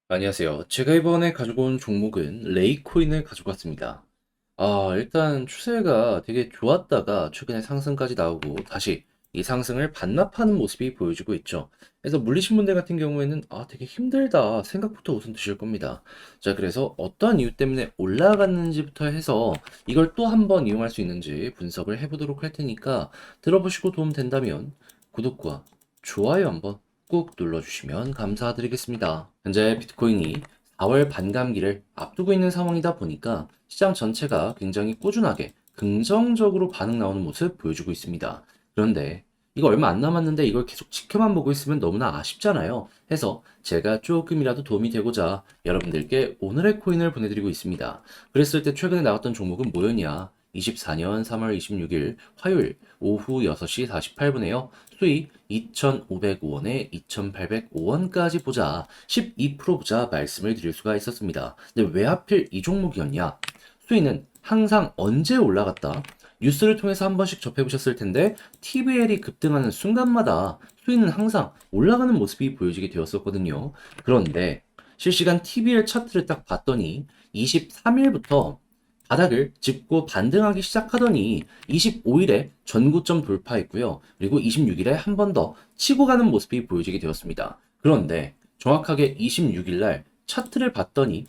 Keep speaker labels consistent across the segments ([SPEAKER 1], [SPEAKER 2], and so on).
[SPEAKER 1] 안녕하세요. 제가 이번에 가지고 온 종목은 레이코인을 가지고 왔습니다. 일단 추세가 되게 좋았다가 최근에 상승까지 나오고 다시 이 상승을 반납하는 모습이 보여지고 있죠. 그래서 물리신 분들 같은 경우에는 되게 힘들다 생각부터 우선 드실 겁니다. 자, 그래서 어떠한 이유 때문에 올라갔는지부터 해서 이걸 또 한번 이용할 수 있는지 분석을 해보도록 할 테니까 들어보시고 도움 된다면 구독과 좋아요 한번 꾹 눌러주시면 감사드리겠습니다. 현재 비트코인이 4월 반감기를 앞두고 있는 상황이다 보니까 시장 전체가 굉장히 꾸준하게 긍정적으로 반응 나오는 모습 보여주고 있습니다. 그런데 이거 얼마 안 남았는데 이걸 계속 지켜만 보고 있으면 너무나 아쉽잖아요. 해서 제가 조금이라도 도움이 되고자 여러분들께 오늘의 코인을 보내드리고 있습니다. 그랬을 때 최근에 나왔던 종목은 뭐였냐? 24년 3월 26일 화요일 오후 6시 48분에요. 수익 2,505원에 2,805원까지 보자 12% 보자 말씀을 드릴 수가 있었습니다. 근데 왜 하필 이 종목이었냐? 수익은 항상 언제 올라갔다? 뉴스를 통해서 한 번씩 접해보셨을 텐데 TVL이 급등하는 순간마다 수익은 항상 올라가는 모습이 보여지게 되었었거든요. 그런데 실시간 TVL 차트를 딱 봤더니 23일부터 바닥을 짚고 반등하기 시작하더니 25일에 전고점 돌파했고요. 그리고 26일에 한 번 더 치고 가는 모습이 보여지게 되었습니다. 그런데 정확하게 26일 날 차트를 봤더니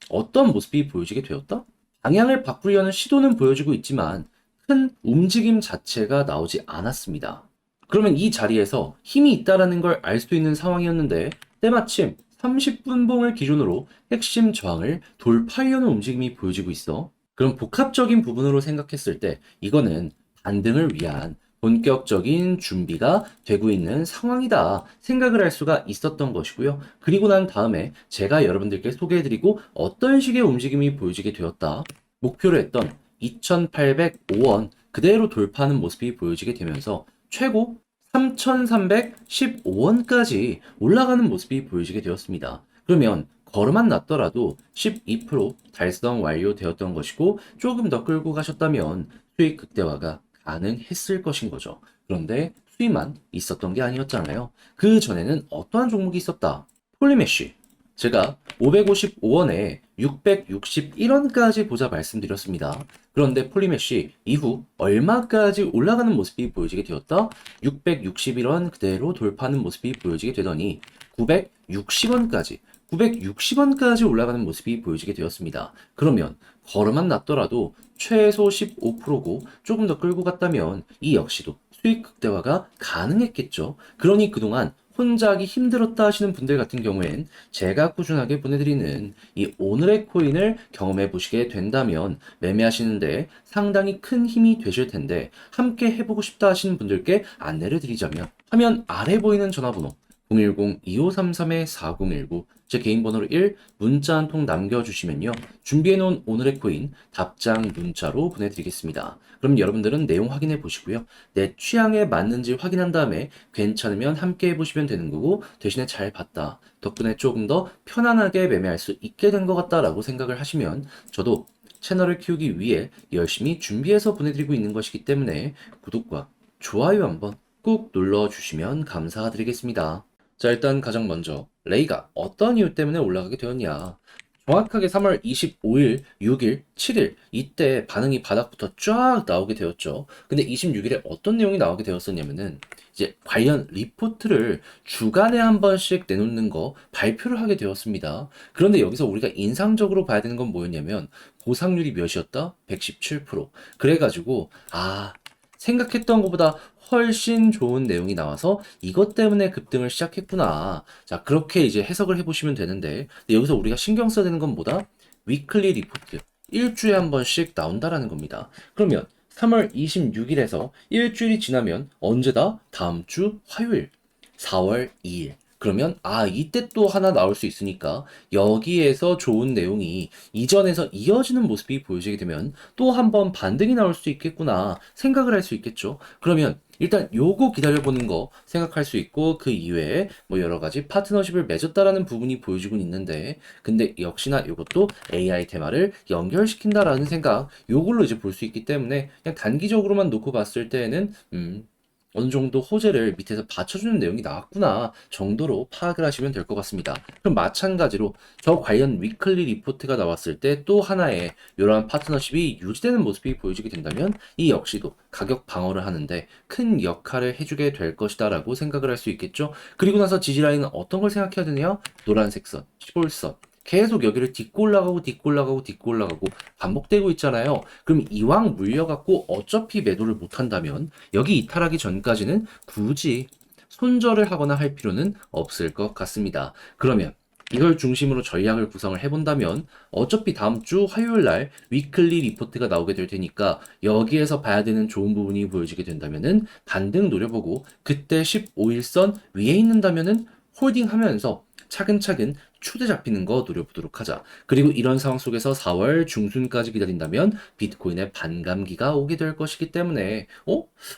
[SPEAKER 1] 어떤 모습이 보여지게 되었다? 방향을 바꾸려는 시도는 보여지고 있지만 큰 움직임 자체가 나오지 않았습니다. 그러면 이 자리에서 힘이 있다라는 걸 알 수 있는 상황이었는데 때마침 30분봉을 기준으로 핵심 저항을 돌파하려는 움직임이 보여지고 있어. 그럼 복합적인 부분으로 생각했을 때 이거는 반등을 위한 본격적인 준비가 되고 있는 상황이다 생각을 할 수가 있었던 것이고요. 그리고 난 다음에 제가 여러분들께 소개해드리고 어떤 식의 움직임이 보여지게 되었다. 목표로 했던 2,805원 그대로 돌파하는 모습이 보여지게 되면서 최고 3,315원까지 올라가는 모습이 보여지게 되었습니다. 그러면 걸음만 났더라도 12% 달성 완료되었던 것이고 조금 더 끌고 가셨다면 수익 극대화가 가능했을 것인 거죠. 그런데 수익만 있었던 게 아니었잖아요. 그 전에는 어떠한 종목이 있었다? 폴리메쉬. 제가 555원에 661원까지 보자 말씀드렸습니다. 그런데 폴리메쉬 이후 얼마까지 올라가는 모습이 보여지게 되었다? 661원 그대로 돌파하는 모습이 보여지게 되더니 960원까지 960원까지 올라가는 모습이 보여지게 되었습니다. 그러면 걸음만 났더라도 최소 15%고 조금 더 끌고 갔다면 이 역시도 수익 극대화가 가능했겠죠. 그러니 그동안 혼자 하기 힘들었다 하시는 분들 같은 경우엔 제가 꾸준하게 보내드리는 이 오늘의 코인을 경험해 보시게 된다면 매매하시는데 상당히 큰 힘이 되실 텐데 함께 해보고 싶다 하시는 분들께 안내를 드리자면 화면 아래 보이는 전화번호 010-2533-4019 제 개인 번호로 1 문자 한 통 남겨주시면요. 준비해놓은 오늘의 코인 답장 문자로 보내드리겠습니다. 그럼 여러분들은 내용 확인해 보시고요. 내 취향에 맞는지 확인한 다음에 괜찮으면 함께 해보시면 되는 거고 대신에 잘 봤다. 덕분에 조금 더 편안하게 매매할 수 있게 된 것 같다라고 생각을 하시면 저도 채널을 키우기 위해 열심히 준비해서 보내드리고 있는 것이기 때문에 구독과 좋아요 한번 꾹 눌러주시면 감사드리겠습니다. 자, 일단 가장 먼저 레이가 어떤 이유 때문에 올라가게 되었냐. 정확하게 3월 25일, 6일, 7일 이때 반응이 바닥부터 쫙 나오게 되었죠. 근데 26일에 어떤 내용이 나오게 되었었냐면은 이제 관련 리포트를 주간에 한 번씩 내놓는 거 발표를 하게 되었습니다. 그런데 여기서 우리가 인상적으로 봐야 되는 건 뭐였냐면 보상률이 몇이었다? 117%. 그래가지고 생각했던 것보다 훨씬 좋은 내용이 나와서 이것 때문에 급등을 시작했구나. 자, 그렇게 이제 해석을 해보시면 되는데, 근데 여기서 우리가 신경 써야 되는 건 뭐다? 위클리 리포트. 일주일에 한 번씩 나온다라는 겁니다. 그러면 3월 26일에서 일주일이 지나면 언제다? 다음 주 화요일. 4월 2일. 그러면 이때 또 하나 나올 수 있으니까 여기에서 좋은 내용이 이전에서 이어지는 모습이 보여지게 되면 또 한 번 반등이 나올 수 있겠구나 생각을 할 수 있겠죠. 그러면 일단 요거 기다려보는 거 생각할 수 있고 그 이외에 뭐 여러 가지 파트너십을 맺었다라는 부분이 보여지고 있는데 근데 역시나 요것도 AI 테마를 연결시킨다라는 생각 요걸로 이제 볼 수 있기 때문에 그냥 단기적으로만 놓고 봤을 때에는 어느 정도 호재를 밑에서 받쳐주는 내용이 나왔구나 정도로 파악을 하시면 될 것 같습니다. 그럼 마찬가지로 저 관련 위클리 리포트가 나왔을 때 또 하나의 이러한 파트너십이 유지되는 모습이 보여지게 된다면 이 역시도 가격 방어를 하는데 큰 역할을 해주게 될 것이다 라고 생각을 할 수 있겠죠. 그리고 나서 지지라인은 어떤 걸 생각해야 되느냐? 노란색 선, 시볼선 계속 여기를 딛고 올라가고 딛고 올라가고 딛고 올라가고 반복되고 있잖아요. 그럼 이왕 물려갖고 어차피 매도를 못한다면 여기 이탈하기 전까지는 굳이 손절을 하거나 할 필요는 없을 것 같습니다. 그러면 이걸 중심으로 전략을 구성을 해본다면 어차피 다음 주 화요일 날 위클리 리포트가 나오게 될 테니까 여기에서 봐야 되는 좋은 부분이 보여지게 된다면은 반등 노려보고 그때 15일선 위에 있는다면은 홀딩하면서 차근차근 추세 잡히는 거 노려보도록 하자. 그리고 이런 상황 속에서 4월 중순까지 기다린다면 비트코인의 반감기가 오게 될 것이기 때문에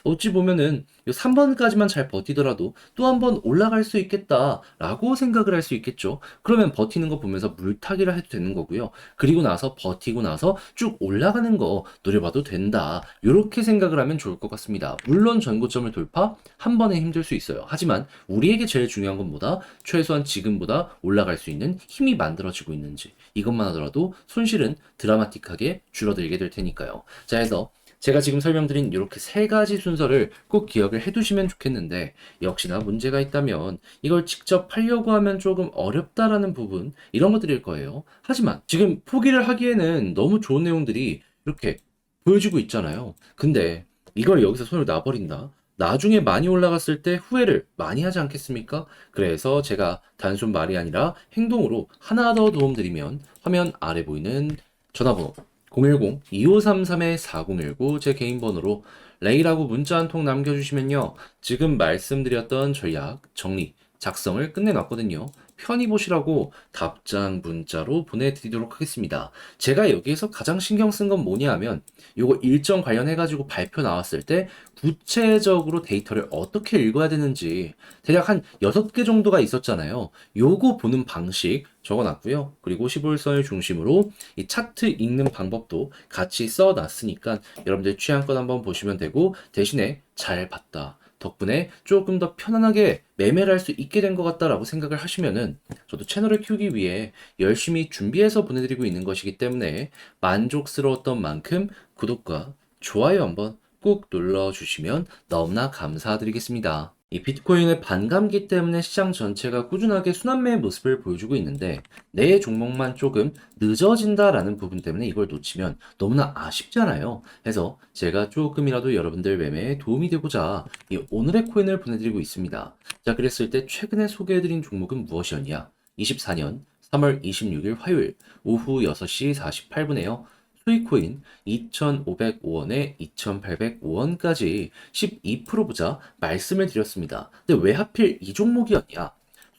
[SPEAKER 1] 어찌 보면은 3번까지만 잘 버티더라도 또 한 번 올라갈 수 있겠다라고 생각을 할 수 있겠죠. 그러면 버티는 거 보면서 물타기를 해도 되는 거고요. 그리고 나서 버티고 나서 쭉 올라가는 거 노려봐도 된다. 이렇게 생각을 하면 좋을 것 같습니다. 물론 전고점을 돌파 한 번에 힘들 수 있어요. 하지만 우리에게 제일 중요한 건 뭐다? 최소한 지금보다 올라갈 수 있는 힘이 만들어지고 있는지 이것만 하더라도 손실은 드라마틱하게 줄어들게 될 테니까요. 자, 해서 제가 지금 설명드린 이렇게 세 가지 순서를 꼭 기억을 해두시면 좋겠는데 역시나 문제가 있다면 이걸 직접 하려고 하면 조금 어렵다라는 부분 이런 것들일 거예요. 하지만 지금 포기를 하기에는 너무 좋은 내용들이 이렇게 보여지고 있잖아요. 근데 이걸 여기서 손을 놔버린다. 나중에 많이 올라갔을 때 후회를 많이 하지 않겠습니까? 그래서 제가 단순 말이 아니라 행동으로 하나 더 도움드리면 화면 아래 보이는 전화번호 010-2533-4019 제 개인 번호로 레이라고 문자 한 통 남겨주시면요. 지금 말씀드렸던 전략, 정리, 작성을 끝내놨거든요. 편히 보시라고 답장 문자로 보내드리도록 하겠습니다. 제가 여기에서 가장 신경 쓴 건 뭐냐 하면 요거 일정 관련해가지고 발표 나왔을 때 구체적으로 데이터를 어떻게 읽어야 되는지 대략 한 6개 정도가 있었잖아요. 요거 보는 방식 적어놨고요. 그리고 시볼선을 중심으로 이 차트 읽는 방법도 같이 써놨으니까 여러분들 취향껏 한번 보시면 되고 대신에 잘 봤다. 덕분에 조금 더 편안하게 매매를 할 수 있게 된 것 같다라고 생각을 하시면은 저도 채널을 키우기 위해 열심히 준비해서 보내드리고 있는 것이기 때문에 만족스러웠던 만큼 구독과 좋아요 한번 꼭 눌러주시면 너무나 감사드리겠습니다. 이 비트코인의 반감기 때문에 시장 전체가 꾸준하게 순환매의 모습을 보여주고 있는데 내 종목만 조금 늦어진다라는 부분 때문에 이걸 놓치면 너무나 아쉽잖아요. 그래서 제가 조금이라도 여러분들 매매에 도움이 되고자 이 오늘의 코인을 보내드리고 있습니다. 자, 그랬을 때 최근에 소개해드린 종목은 무엇이었냐? 24년 3월 26일 화요일 오후 6시 48분에요. 수익코인 2,505원에 2,805원까지 12% 보자 말씀을 드렸습니다. 근데 왜 하필 이 종목이었냐?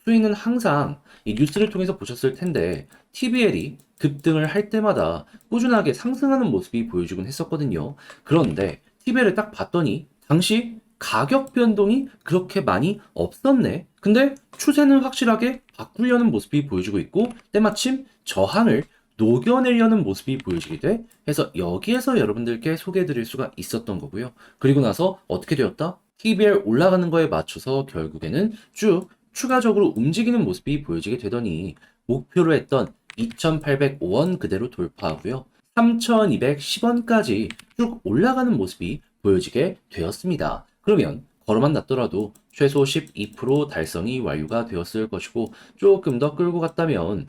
[SPEAKER 1] 수익은 항상 이 뉴스를 통해서 보셨을 텐데 TBL이 급등을 할 때마다 꾸준하게 상승하는 모습이 보여주곤 했었거든요. 그런데 TBL을 딱 봤더니 당시 가격 변동이 그렇게 많이 없었네. 근데 추세는 확실하게 바꾸려는 모습이 보여주고 있고 때마침 저항을 녹여내려는 모습이 보여지게 돼. 해서 여기에서 여러분들께 소개해 드릴 수가 있었던 거고요. 그리고 나서 어떻게 되었다? TBL 올라가는 거에 맞춰서 결국에는 쭉 추가적으로 움직이는 모습이 보여지게 되더니 목표로 했던 2,805원 그대로 돌파하고요. 3,210원까지 쭉 올라가는 모습이 보여지게 되었습니다. 그러면 걸어만 놨더라도 최소 12% 달성이 완료가 되었을 것이고 조금 더 끌고 갔다면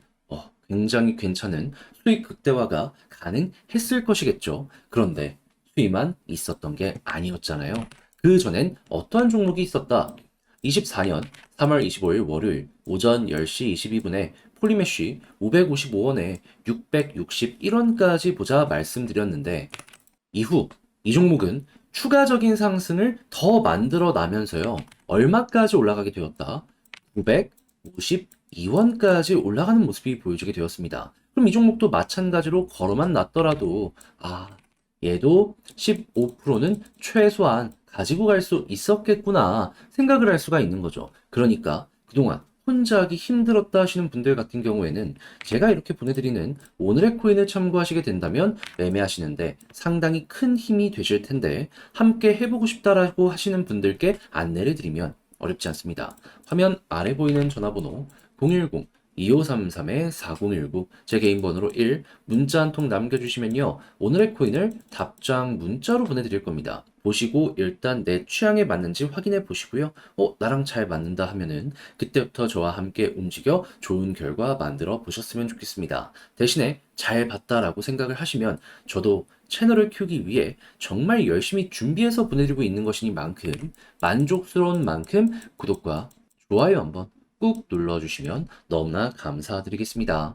[SPEAKER 1] 굉장히 괜찮은 수익 극대화가 가능했을 것이겠죠. 그런데 수익만 있었던 게 아니었잖아요. 그 전엔 어떠한 종목이 있었다? 24년 3월 25일 월요일 오전 10시 22분에 폴리메쉬 555원에 661원까지 보자 말씀드렸는데 이후 이 종목은 추가적인 상승을 더 만들어 나면서요. 얼마까지 올라가게 되었다? 952원까지 올라가는 모습이 보여지게 되었습니다. 그럼 이 종목도 마찬가지로 걸어만 놨더라도 얘도 15%는 최소한 가지고 갈 수 있었겠구나 생각을 할 수가 있는 거죠. 그러니까 그동안 혼자 하기 힘들었다 하시는 분들 같은 경우에는 제가 이렇게 보내드리는 오늘의 코인을 참고하시게 된다면 매매하시는데 상당히 큰 힘이 되실 텐데 함께 해보고 싶다라고 하시는 분들께 안내를 드리면 어렵지 않습니다. 화면 아래 보이는 전화번호 010-2533-4019 제 개인 번호로 1 문자 한 통 남겨주시면요. 오늘의 코인을 답장 문자로 보내드릴 겁니다. 보시고 일단 내 취향에 맞는지 확인해 보시고요. 나랑 잘 맞는다 하면은 그때부터 저와 함께 움직여 좋은 결과 만들어 보셨으면 좋겠습니다. 대신에 잘 봤다라고 생각을 하시면 저도 채널을 키우기 위해 정말 열심히 준비해서 보내드리고 있는 것이니만큼 만족스러운 만큼 구독과 좋아요 한번 꾹 눌러주시면 너무나 감사드리겠습니다.